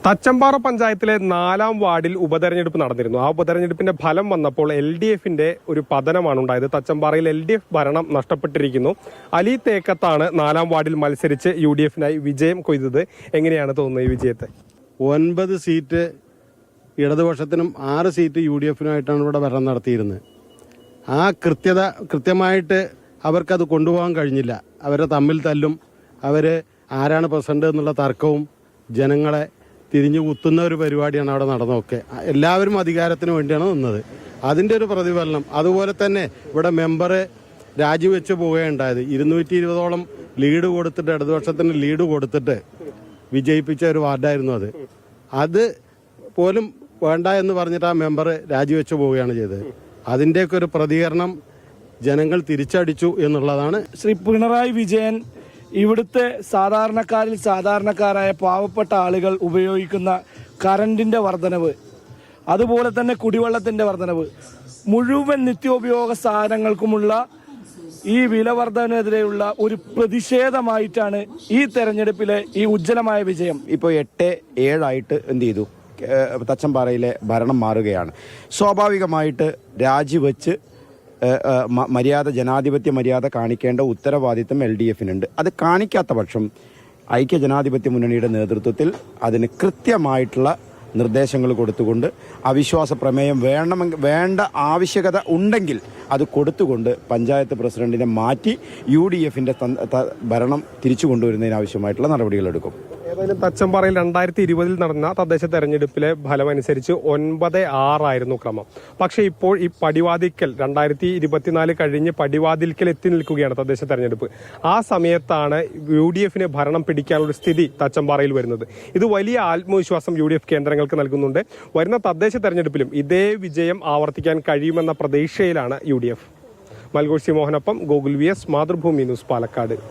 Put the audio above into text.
തച്ചമ്പാറ പഞ്ചായത്തിലെ 4-ാം വാർഡിൽ ഉപതെരഞ്ഞെടുപ്പ് നടന്നിരുന്നു. ആ ഉപതെരഞ്ഞെടുപ്പിന്റെ ഫലം വന്നപ്പോൾ LDFന്റെ ഒരു പതനമാണ് ഉണ്ടായത്. തച്ചമ്പാറയിൽ LDF ഭരണം നഷ്ടപ്പെട്ടിരിക്കുന്നു. അലി തേക്കത്താണ് 4-ാം വാർഡിൽ മത്സരിച്ച് UDFനായി വിജയം കൊയ്തത്. എങ്ങനെയാണ് തോന്നുന്നത് ഈ വിജയത്തെ? 9 സീറ്റ് ഇടതുപക്ഷത്തിനും 6 സീറ്റ് UDFനുമായിട്ടാണ് ഇവിടെ ഭരണം നടത്തിയിരുന്നത്. ആ കൃത്യമായിട്ട് അവർക്കത് കൊണ്ടുപോകാൻ കഴിഞ്ഞില്ല. അവരെ തമ്മിൽ തല്ലും, അവർ ആരാണ് പ്രസിഡന്റ് എന്നുള്ള തർക്കവും ജനങ്ങളെ തിരിഞ്ഞു കുത്തുന്ന ഒരു പരിപാടിയാണ് അവിടെ നടന്നതൊക്കെ. എല്ലാവരും അധികാരത്തിന് വേണ്ടിയാണ് നിന്നത്. അതിൻ്റെ ഒരു പ്രതിഫലനം. അതുപോലെ തന്നെ ഇവിടെ മെമ്പർ രാജിവെച്ച് പോവുകയുണ്ടായത്. 220ഓളം ലീഡ് കൊടുത്തിട്ട്, ഇടതുപക്ഷത്തിന് ലീഡ് കൊടുത്തിട്ട് വിജയിപ്പിച്ച ഒരു വാർഡായിരുന്നു അത്. അത് പോലും വേണ്ട എന്ന് പറഞ്ഞിട്ട് ആ മെമ്പർ രാജിവെച്ച് പോവുകയാണ് ചെയ്തത്. അതിൻ്റെയൊക്കെ ഒരു പ്രതികരണം ജനങ്ങൾ തിരിച്ചടിച്ചു എന്നുള്ളതാണ്. ശ്രീ പിണറായി വിജയൻ ഇവിടുത്തെ സാധാരണക്കാരായ പാവപ്പെട്ട ആളുകൾ ഉപയോഗിക്കുന്ന കറണ്ടിൻ്റെ വർധനവ്, അതുപോലെ തന്നെ കുടിവെള്ളത്തിൻ്റെ വർധനവ്, മുഴുവൻ നിത്യോപയോഗ സാധനങ്ങൾക്കുമുള്ള ഈ വില വർധനവിനെതിരെയുള്ള ഒരു പ്രതിഷേധമായിട്ടാണ് ഈ തെരഞ്ഞെടുപ്പിലെ ഈ ഉജ്ജ്വലമായ വിജയം. ഇപ്പോൾ 8-7 എന്ത് ചെയ്തു, തച്ചമ്പാറയിലെ ഭരണം മാറുകയാണ്. സ്വാഭാവികമായിട്ട് രാജിവെച്ച് ജനാധിപത്യ മര്യാദ കാണിക്കേണ്ട ഉത്തരവാദിത്വം LDFനുണ്ട്. അത് കാണിക്കാത്ത പക്ഷം ഐക്യ ജനാധിപത്യ മുന്നണിയുടെ നേതൃത്വത്തിൽ അതിന് കൃത്യമായിട്ടുള്ള നിർദ്ദേശങ്ങൾ കൊടുത്തുകൊണ്ട് അവിശ്വാസ പ്രമേയം വേണ്ട ആവശ്യകത ഉണ്ടെങ്കിൽ അത് കൊടുത്തുകൊണ്ട് പഞ്ചായത്ത് പ്രസിഡന്റിനെ മാറ്റി UDFന്റെ ഭരണം തിരിച്ചു കൊണ്ടുവരുന്നതിനാവശ്യമായിട്ടുള്ള നടപടികളെടുക്കും. ഏതായാലും തച്ചമ്പാറയിൽ 2020 നടന്ന തദ്ദേശ തെരഞ്ഞെടുപ്പിലെ ഫലം അനുസരിച്ച് 9-6 ക്രമം. പക്ഷേ ഇപ്പോൾ ഈ പടിവാതിൽക്കൽ 2024 കഴിഞ്ഞ് പടിവാതിൽക്കൽ എത്തി നിൽക്കുകയാണ് തദ്ദേശ തെരഞ്ഞെടുപ്പ്. ആ സമയത്താണ് UDFന് ഭരണം പിടിക്കാനുള്ള സ്ഥിതി തച്ചമ്പാറയിൽ വരുന്നത്. ഇത് വലിയ ആത്മവിശ്വാസം UDF കേന്ദ്രങ്ങൾക്ക് നൽകുന്നുണ്ട്. വരുന്ന തദ്ദേശ തെരഞ്ഞെടുപ്പിലും ഇതേ വിജയം ആവർത്തിക്കാൻ കഴിയുമെന്ന പ്രതീക്ഷയിലാണ് UDF. മൽഗോഷി മോഹനൊപ്പം ഗോകുൽ VS, മാതൃഭൂമി ന്യൂസ്, പാലക്കാട്.